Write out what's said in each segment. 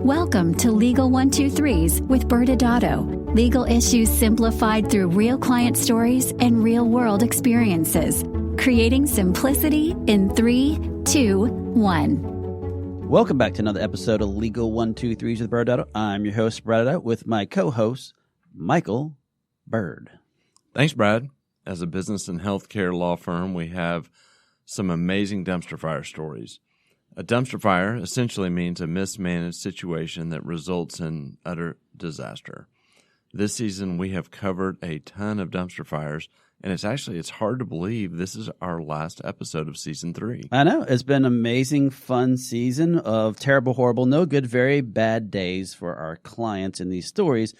Welcome to Legal 123s with ByrdAdatto. Legal issues simplified through real client stories and real-world experiences. Creating simplicity in 3, 2, 1. Welcome back to another episode of Legal 123s with ByrdAdatto. I'm your host, ByrdAdatto, with my co-host, Michael Byrd. Thanks, Brad. As a business and healthcare law firm, we have some amazing dumpster fire stories. A dumpster fire essentially means a mismanaged situation that results in utter disaster. This season, we have covered a ton of dumpster fires, and it's hard to believe this is our last episode of season 3. I know. It's been an amazing, fun season of terrible, horrible, no good, very bad days for our clients in these stories.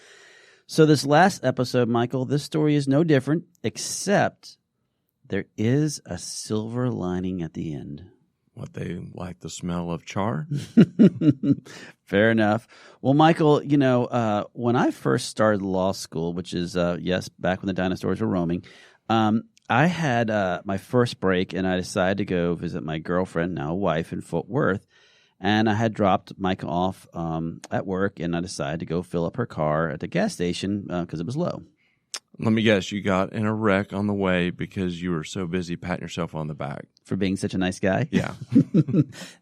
So this last episode, Michael, this story is no different, except there is a silver lining at the end. What, they like the smell of char? Fair enough. Well, Michael, when I first started law school, which is, back when the dinosaurs were roaming, I had my first break, and I decided to go visit my girlfriend, now wife, in Fort Worth. And I had dropped Mike off at work, and I decided to go fill up her car at the gas station because it was low. Let me guess, you got in a wreck on the way because you were so busy patting yourself on the back. For being such a nice guy? Yeah.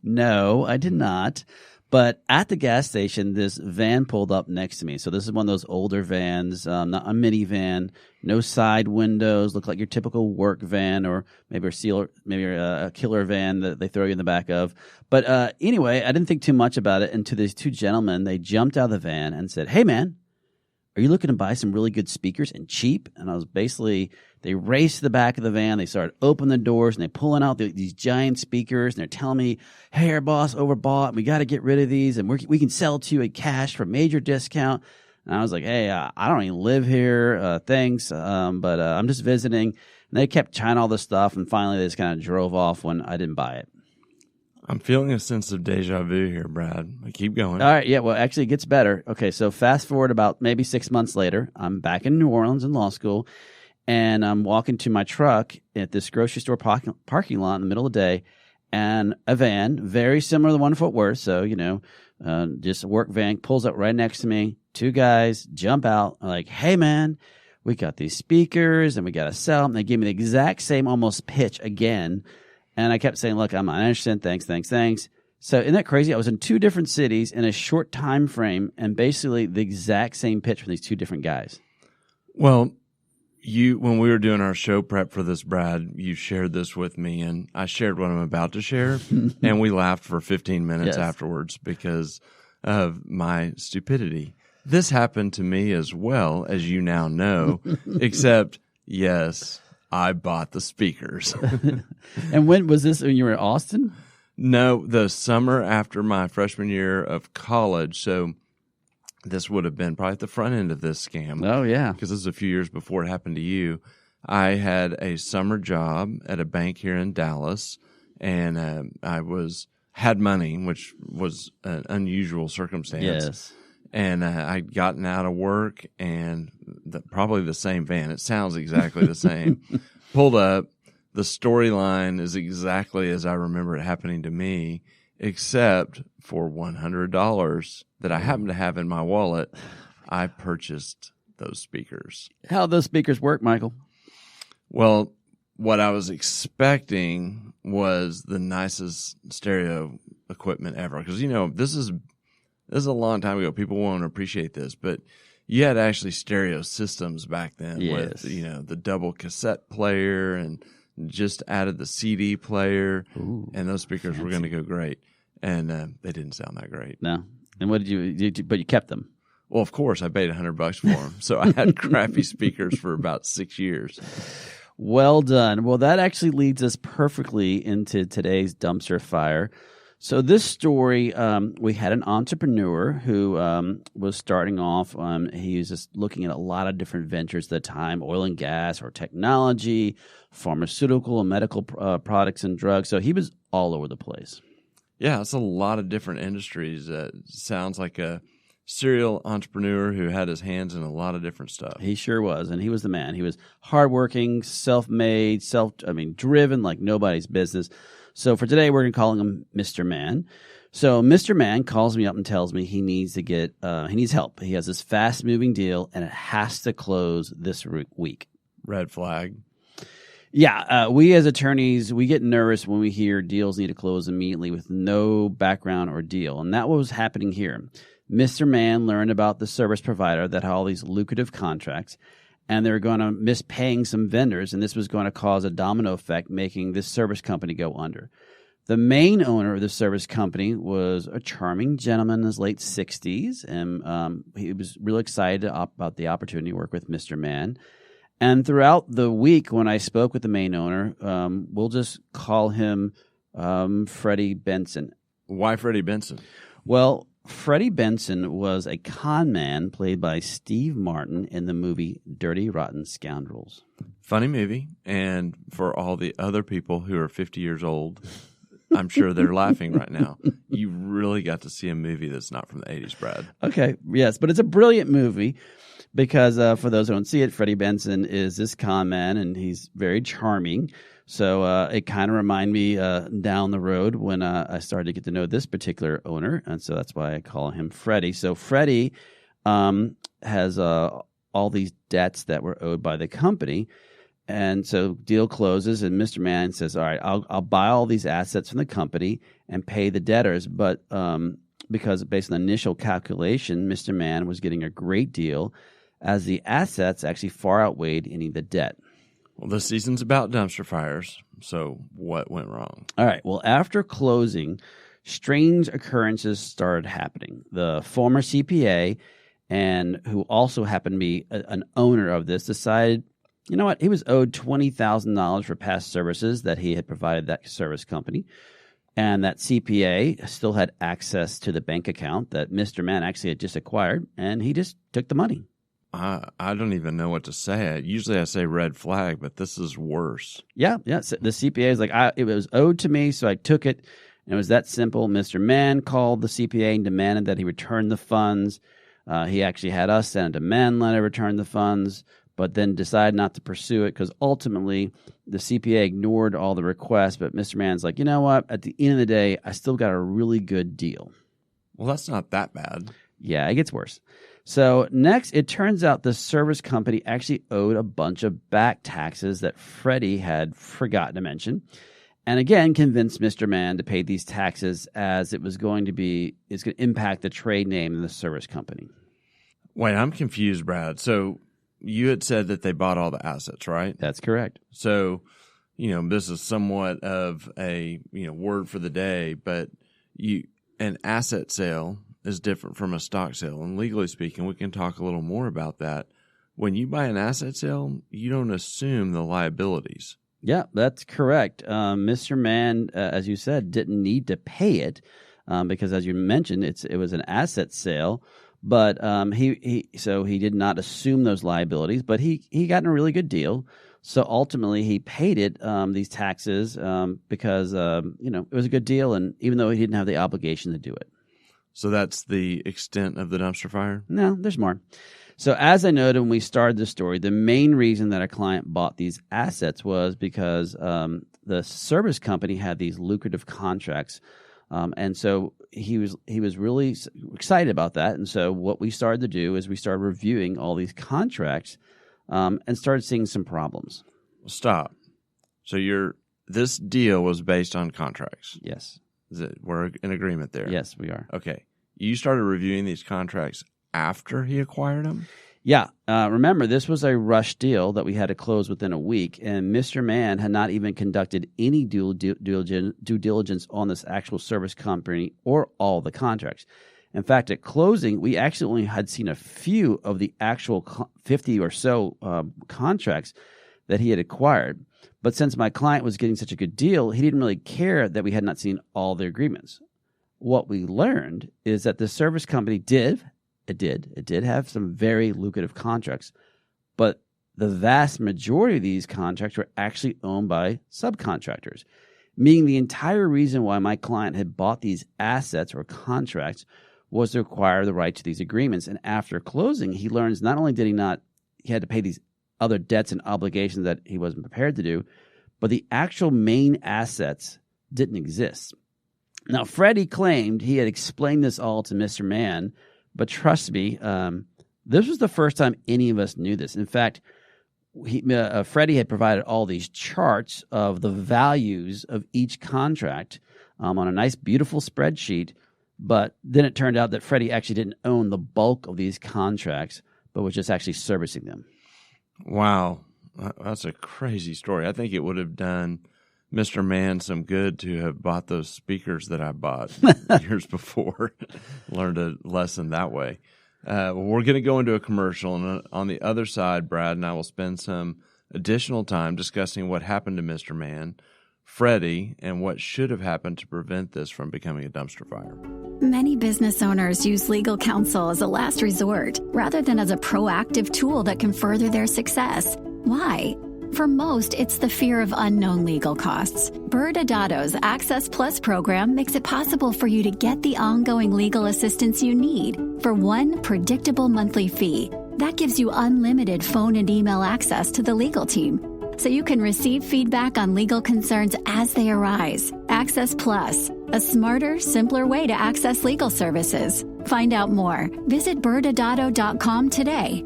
No, I did not. But at the gas station, this van pulled up next to me. So this is one of those older vans, not a minivan, no side windows, look like your typical work van, or maybe a killer van that they throw you in the back of. But anyway, I didn't think too much about it. And to these two gentlemen, they jumped out of the van and said, "Hey, man, are you looking to buy some really good speakers and cheap?" And I was they raced to the back of the van. They started opening the doors, and they're pulling out these giant speakers, and they're telling me, "Hey, our boss overbought, and we got to get rid of these, and we can sell to you at cash for major discount." And I was like, "Hey, I don't even live here, thanks, but I'm just visiting." And they kept trying all this stuff, and finally they just kind of drove off when I didn't buy it. I'm feeling a sense of deja vu here, Brad. Keep going. All right, yeah, well, actually it gets better. Okay, so fast forward about maybe 6 months later. I'm back in New Orleans in law school, and I'm walking to my truck at this grocery store parking lot in the middle of the day, and a van, very similar to the one in Fort Worth, so, just a work van, pulls up right next to me. Two guys jump out, like, "Hey, man, we got these speakers, and we got to sell them." They gave me the exact same almost pitch again. And I kept saying, "Look, I'm not interested. Thanks. So isn't that crazy? I was in 2 different cities in a short time frame, and basically the exact same pitch from these 2 different guys. Well, when we were doing our show prep for this, Brad, you shared this with me, and I shared what I'm about to share, and we laughed for 15 minutes afterwards because of my stupidity. This happened to me as well, as you now know, except, yes, I bought the speakers. And when was this? When you were in Austin? No, the summer after my freshman year of college. So this would have been probably at the front end of this scam. Oh, yeah. Because this is a few years before it happened to you. I had a summer job at a bank here in Dallas, and I had money, which was an unusual circumstance. Yes. And I'd gotten out of work, and probably the same van. It sounds exactly the same. Pulled up. The storyline is exactly as I remember it happening to me, except for $100 that I happen to have in my wallet. I purchased those speakers. How those speakers work, Michael? Well, what I was expecting was the nicest stereo equipment ever. Because, this is a long time ago. People won't appreciate this, but you had actually stereo systems back then with, the double cassette player, and just added the CD player. Ooh, and those speakers fancy. Were going to go great. And they didn't sound that great. No. And what but you kept them? Well, of course, I paid $100 for them. So I had crappy speakers for about 6 years. Well done. Well, that actually leads us perfectly into today's dumpster fire. So this story, we had an entrepreneur who was starting off. He was just looking at a lot of different ventures at the time, oil and gas or technology, pharmaceutical and medical products and drugs. So he was all over the place. Yeah, it's a lot of different industries. Sounds like a serial entrepreneur who had his hands in a lot of different stuff. He sure was, and he was the man. He was hardworking, self-made, driven like nobody's business. So for today, we're going to call him Mr. Man. So Mr. Man calls me up and tells me he needs help. He has this fast-moving deal, and it has to close this week. Red flag. Yeah, we as attorneys, we get nervous when we hear deals need to close immediately with no background or deal, and that was happening here. Mr. Man learned about the service provider that had all these lucrative contracts, and they were going to miss paying some vendors, and this was going to cause a domino effect, making this service company go under. The main owner of the service company was a charming gentleman in his late 60s, and he was really excited about the opportunity to work with Mr. Man. And throughout the week when I spoke with the main owner, we'll just call him Freddie Benson. Why Freddie Benson? Well, Freddie Benson was a con man played by Steve Martin in the movie Dirty Rotten Scoundrels. Funny movie, and for all the other people who are 50 years old, I'm sure they're laughing right now. You really got to see a movie that's not from the 80s, Brad. Okay, yes, but it's a brilliant movie because for those who don't see it, Freddie Benson is this con man, and he's very charming. So it kind of reminded me down the road when I started to get to know this particular owner, and so that's why I call him Freddie. So Freddie has all these debts that were owed by the company. And so deal closes, and Mr. Man says, all right, I'll buy all these assets from the company and pay the debtors. But because based on initial calculation, Mr. Man was getting a great deal as the assets actually far outweighed any of the debt. Well, this season's about dumpster fires, so what went wrong? All right, well, after closing, strange occurrences started happening. The former CPA, and who also happened to be an owner of this, decided, you know what? He was owed $20,000 for past services that he had provided that service company. And that CPA still had access to the bank account that Mr. Man actually had just acquired, and he just took the money. I don't even know what to say. Usually I say red flag, but this is worse. Yeah. So the CPA is like, it was owed to me, so I took it. And it was that simple. Mr. Man called the CPA and demanded that he return the funds. He actually had us send a demand letter, return the funds, but then decided not to pursue it because ultimately the CPA ignored all the requests. But Mr. Man's like, you know what? At the end of the day, I still got a really good deal. Well, that's not that bad. Yeah, it gets worse. So next, it turns out the service company actually owed a bunch of back taxes that Freddie had forgotten to mention. And again, convinced Mr. Man to pay these taxes as it's going to impact the trade name of the service company. Wait, I'm confused, Brad. So you had said that they bought all the assets, right? That's correct. So, this is somewhat of a, word for the day, but an asset sale is different from a stock sale. And legally speaking, we can talk a little more about that. When you buy an asset sale, you don't assume the liabilities. Yeah, that's correct. Mr. Man, as you said, didn't need to pay it because, as you mentioned, it was an asset sale. But he did not assume those liabilities, but he got a really good deal. So ultimately, he paid it these taxes because it was a good deal, and even though he didn't have the obligation to do it. So that's the extent of the dumpster fire? No, there's more. So as I noted when we started the story, the main reason that our client bought these assets was because the service company had these lucrative contracts. And so he was really excited about that. And so what we started to do is we started reviewing all these contracts and started seeing some problems. Stop. So this deal was based on contracts? Yes. We're in agreement there? Yes, we are. Okay. You started reviewing these contracts after he acquired them? Yeah. Remember, this was a rush deal that we had to close within a week, and Mr. Man had not even conducted any due diligence on this actual service company or all the contracts. In fact, at closing, we actually only had seen a few of the actual 50 or so contracts that he had acquired. But since my client was getting such a good deal, he didn't really care that we had not seen all the agreements. What we learned is that the service company did have some very lucrative contracts, but the vast majority of these contracts were actually owned by subcontractors, meaning the entire reason why my client had bought these assets or contracts was to acquire the right to these agreements. And after closing, he learns not only he had to pay these other debts and obligations that he wasn't prepared to do, but the actual main assets didn't exist. Now, Freddie claimed he had explained this all to Mr. Mann, but trust me, this was the first time any of us knew this. In fact, Freddie had provided all these charts of the values of each contract on a nice, beautiful spreadsheet. But then it turned out that Freddie actually didn't own the bulk of these contracts, but was just actually servicing them. Wow. That's a crazy story. I think it would have done Mr. Mann some good to have bought those speakers that I bought years before. Learned a lesson that way. We're going to go into a commercial, and on the other side, Brad and I will spend some additional time discussing what happened to Mr. Mann, Freddie, and what should have happened to prevent this from becoming a dumpster fire. Many business owners use legal counsel as a last resort rather than as a proactive tool that can further their success. Why? For most, it's the fear of unknown legal costs. ByrdAdatto's Access Plus program makes it possible for you to get the ongoing legal assistance you need for one predictable monthly fee. That gives you unlimited phone and email access to the legal team, so you can receive feedback on legal concerns as they arise. Access Plus, a smarter, simpler way to access legal services. Find out more. Visit ByrdAdatto.com today.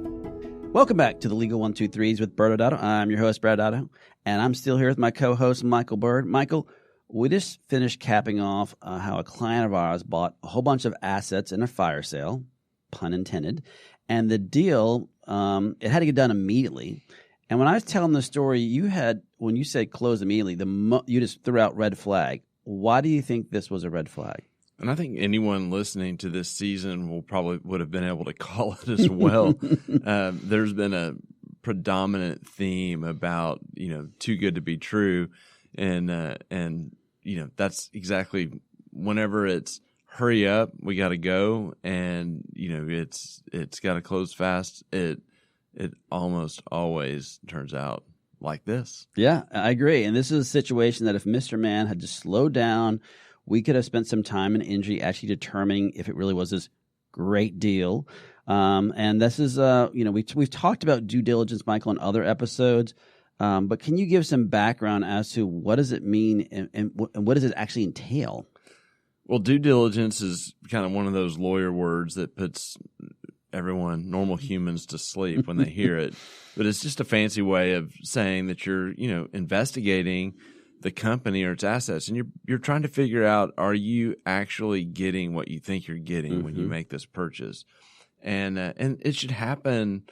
Welcome back to the Legal 123s with ByrdAdatto. I'm your host, ByrdAdatto, and I'm still here with my co-host, Michael Byrd. Michael, we just finished capping off how a client of ours bought a whole bunch of assets in a fire sale, pun intended, and the deal, it had to get done immediately. And when I was telling the story, when you said close immediately, you just threw out red flag. Why do you think this was a red flag? And I think anyone listening to this season would have been able to call it as well. There's been a predominant theme about, too good to be true. And that's exactly whenever it's hurry up, we got to go. And, it's got to close fast. It almost always turns out like this. Yeah, I agree. And this is a situation that if Mr. Mann had just slowed down, we could have spent some time and energy actually determining if it really was this great deal. And this is, we've talked about due diligence, Michael, in other episodes. But can you give some background as to what does it mean and what does it actually entail? Well, due diligence is kind of one of those lawyer words that puts everyone, normal humans, to sleep when they hear it. But it's just a fancy way of saying that you're, investigating the company or its assets, and you're trying to figure out, are you actually getting what you think you're getting when you make this purchase? And it should happen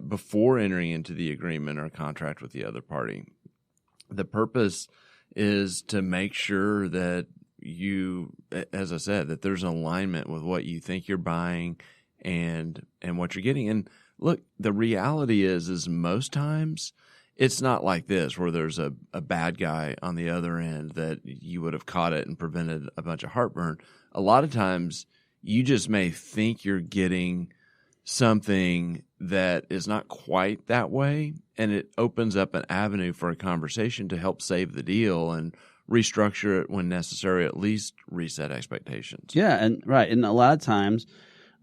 before entering into the agreement or contract with the other party. The purpose is to make sure that you, as I said, that there's an alignment with what you think you're buying and what you're getting. And look, the reality is most times it's not like this where there's a bad guy on the other end that you would have caught it and prevented a bunch of heartburn. A lot of times you just may think you're getting something that is not quite that way, and it opens up an avenue for a conversation to help save the deal and restructure it when necessary, at least reset expectations. Yeah, and right. And a lot of times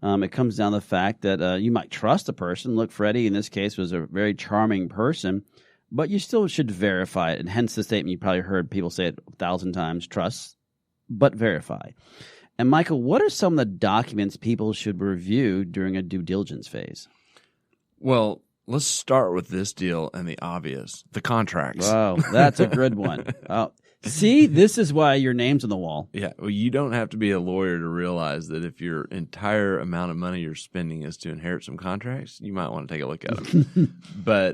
it comes down to the fact that you might trust a person. Look, Freddie, in this case, was a very charming person, but you still should verify it. And hence the statement you probably heard people say it 1,000 times, trust, but verify. And Michael, what are some of the documents people should review during a due diligence phase? Well, let's start with this deal and the obvious, the contracts. Oh, that's a good one. Oh, see, this is why your name's on the wall. Yeah, well, you don't have to be a lawyer to realize that if your entire amount of money you're spending is to inherit some contracts, you might want to take a look at them.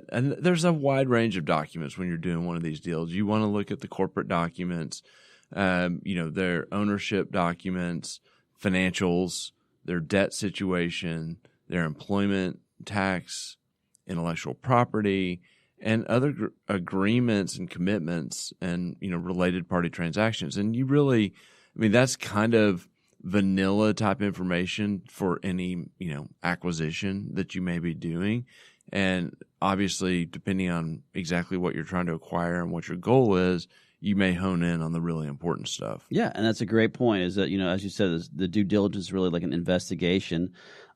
And there's a wide range of documents when you're doing one of these deals. You want to look at the corporate documents, their ownership documents, financials, their debt situation, their employment, tax, intellectual property, and other agreements and commitments and, related party transactions. And you really, that's kind of vanilla type information for any, acquisition that you may be doing. And obviously, depending on exactly what you're trying to acquire and what your goal is, you may hone in on the really important stuff. Yeah, and that's a great point is that, as you said, the due diligence is really like an investigation.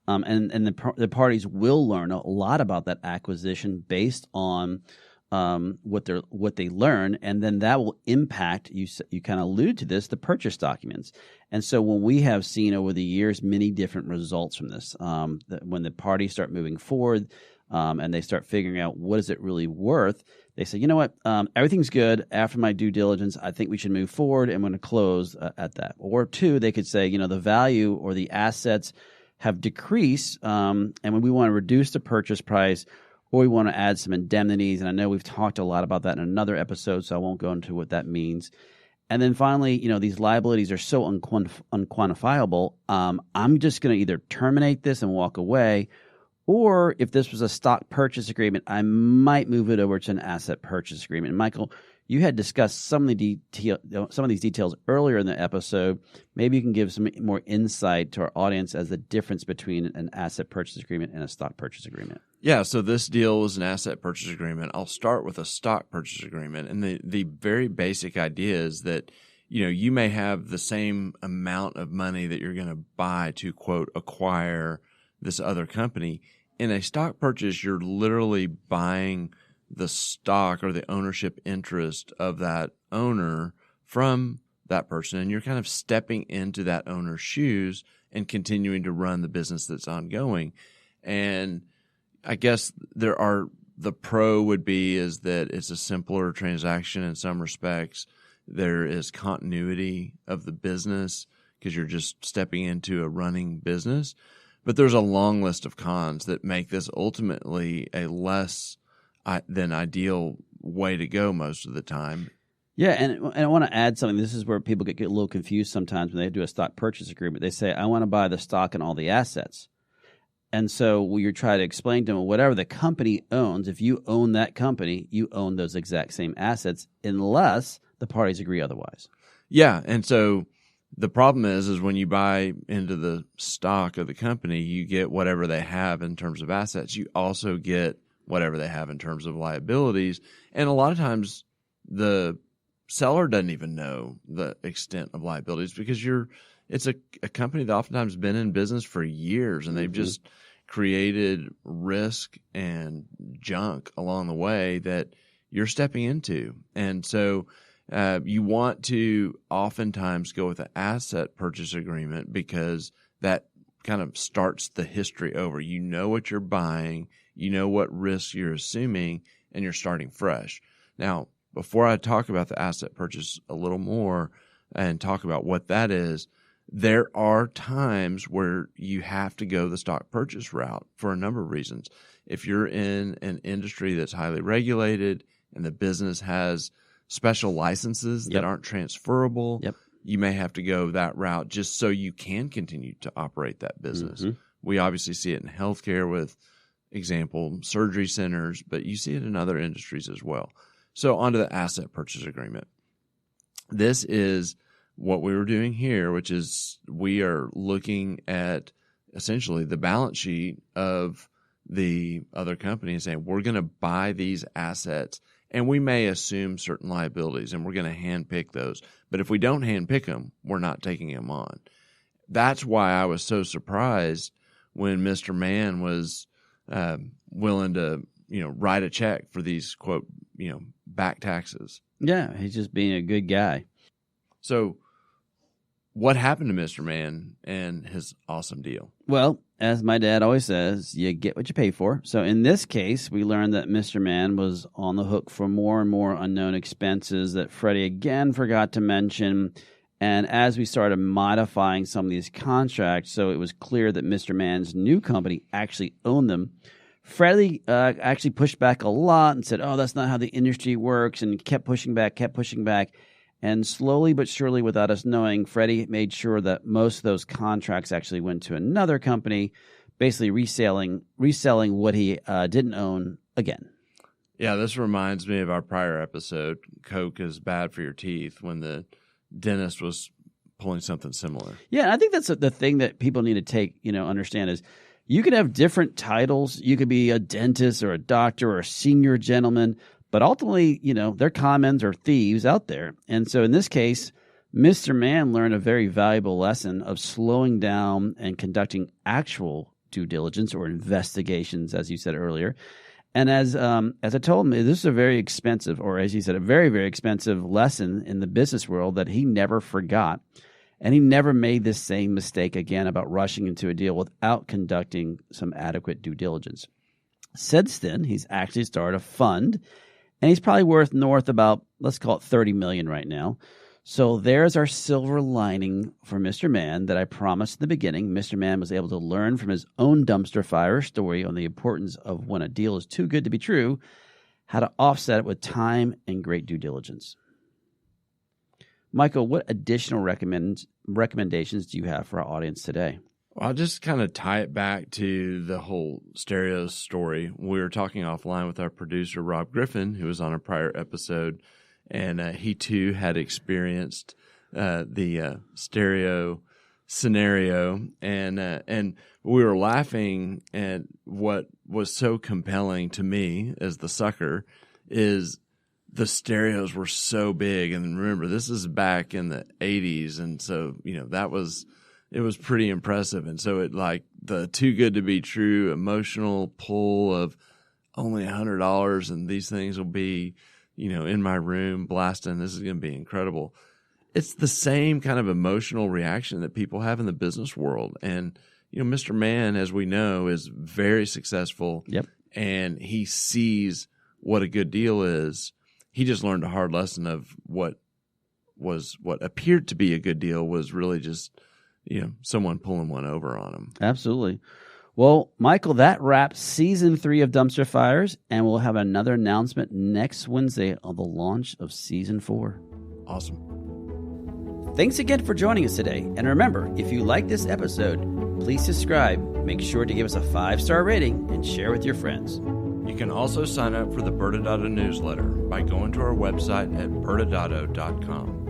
And the parties will learn a lot about that acquisition based on what they learn, and then that will impact you. You kind of allude to this, the purchase documents. And so when we have seen over the years many different results from this, when the parties start moving forward and they start figuring out what is it really worth, they say, you know what, everything's good. After my due diligence, I think we should move forward and I'm going to close at that. Or two, they could say, the value or the assets have decreased, and when we want to reduce the purchase price, or we want to add some indemnities. And I know we've talked a lot about that in another episode, so I won't go into what that means. And then finally, these liabilities are so unquantifiable. I'm just going to either terminate this and walk away, or if this was a stock purchase agreement, I might move it over to an asset purchase agreement. And Michael, you had discussed some of these details earlier in the episode. Maybe you can give some more insight to our audience as the difference between an asset purchase agreement and a stock purchase agreement. Yeah, so this deal was an asset purchase agreement. I'll start with a stock purchase agreement. And the very basic idea is that, you may have the same amount of money that you're going to buy to, quote, acquire this other company. In a stock purchase, you're literally buying the stock or the ownership interest of that owner from that person, and you're kind of stepping into that owner's shoes and continuing to run the business that's ongoing. And I guess the pro would be is that it's a simpler transaction in some respects. There is continuity of the business because you're just stepping into a running business. But there's a long list of cons that make this ultimately a less than ideal way to go most of the time. Yeah, and I want to add something. This is where people get a little confused sometimes when they do a stock purchase agreement. They say, I want to buy the stock and all the assets. And so you try to explain to them, whatever the company owns, if you own that company, you own those exact same assets unless the parties agree otherwise. Yeah, and so the problem is when you buy into the stock of the company, you get whatever they have in terms of assets. You also get whatever they have in terms of liabilities. And a lot of times the seller doesn't even know the extent of liabilities because it's a company that oftentimes been in business for years and they've just created risk and junk along the way that you're stepping into. And so you want to oftentimes go with an asset purchase agreement because that kind of starts the history over. You know what you're buying, you know what risks you're assuming, and you're starting fresh. Now, before I talk about the asset purchase a little more and talk about what that is, there are times where you have to go the stock purchase route for a number of reasons. If you're in an industry that's highly regulated and the business has special licenses that aren't transferable, you may have to go that route just so you can continue to operate that business. We obviously see it in healthcare with, example, surgery centers, but you see it in other industries as well. So onto the asset purchase agreement. This is what we were doing here, which is we are looking at essentially the balance sheet of the other company and saying, we're going to buy these assets and we may assume certain liabilities and we're going to handpick those. But if we don't handpick them, we're not taking them on. That's why I was so surprised when Mr. Mann was willing to, write a check for these, quote, back taxes. Yeah, he's just being a good guy. So what happened to Mr. Mann and his awesome deal? Well, as my dad always says, you get what you pay for. So in this case, we learned that Mr. Mann was on the hook for more and more unknown expenses that Freddie again forgot to mention. And as we started modifying some of these contracts, so it was clear that Mr. Mann's new company actually owned them, Freddie actually pushed back a lot and said, oh, that's not how the industry works, and kept pushing back. And slowly but surely, without us knowing, Freddie made sure that most of those contracts actually went to another company, basically reselling what he didn't own again. Yeah, this reminds me of our prior episode, Coke is bad for your teeth, when the dentist was pulling something similar. Yeah, I think that's the thing that people need to understand is you could have different titles. You could be a dentist or a doctor or a senior gentleman, but ultimately, they're commons or thieves out there. And so in this case, Mr. Mann learned a very valuable lesson of slowing down and conducting actual due diligence or investigations, as you said earlier. And as I told him, this is a very expensive, or as he said, a very, very expensive lesson in the business world that he never forgot. And he never made this same mistake again about rushing into a deal without conducting some adequate due diligence. Since then, he's actually started a fund, and he's probably worth north about, let's call it $30 million right now. So there's our silver lining for Mr. Mann that I promised in the beginning. Mr. Mann was able to learn from his own dumpster fire story on the importance of when a deal is too good to be true, how to offset it with time and great due diligence. Michael, what additional recommendations do you have for our audience today? Well, I'll just kind of tie it back to the whole stereo story. We were talking offline with our producer, Rob Griffin, who was on a prior episode, and he too had experienced the stereo scenario, and we were laughing at what was so compelling to me as the sucker is the stereos were so big. And remember, this is back in the 80s, and so it was pretty impressive. And so it, like, the too good to be true emotional pull of only $100 and these things will be, in my room blasting, this is going to be incredible. It's the same kind of emotional reaction that people have in the business world. And, Mr. Mann, as we know, is very successful. Yep. And he sees what a good deal is. He just learned a hard lesson of what appeared to be a good deal was really just, someone pulling one over on him. Absolutely. Well, Michael, that wraps Season 3 of Dumpster Fires, and we'll have another announcement next Wednesday on the launch of Season 4. Awesome. Thanks again for joining us today. And remember, if you like this episode, please subscribe, make sure to give us a 5-star rating, and share with your friends. You can also sign up for the ByrdAdatto newsletter by going to our website at ByrdAdatto.com.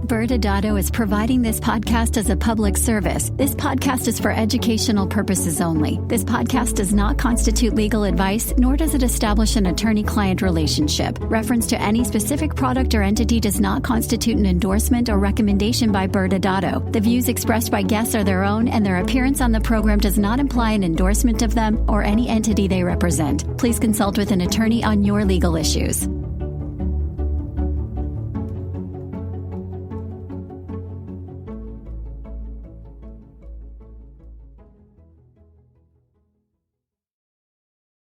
ByrdAdatto is providing this podcast as a public service. This podcast is for educational purposes only. This podcast does not constitute legal advice, nor does it establish an attorney-client relationship. Reference to any specific product or entity does not constitute an endorsement or recommendation by ByrdAdatto. The views expressed by guests are their own, and their appearance on the program does not imply an endorsement of them or any entity they represent. Please consult with an attorney on your legal issues.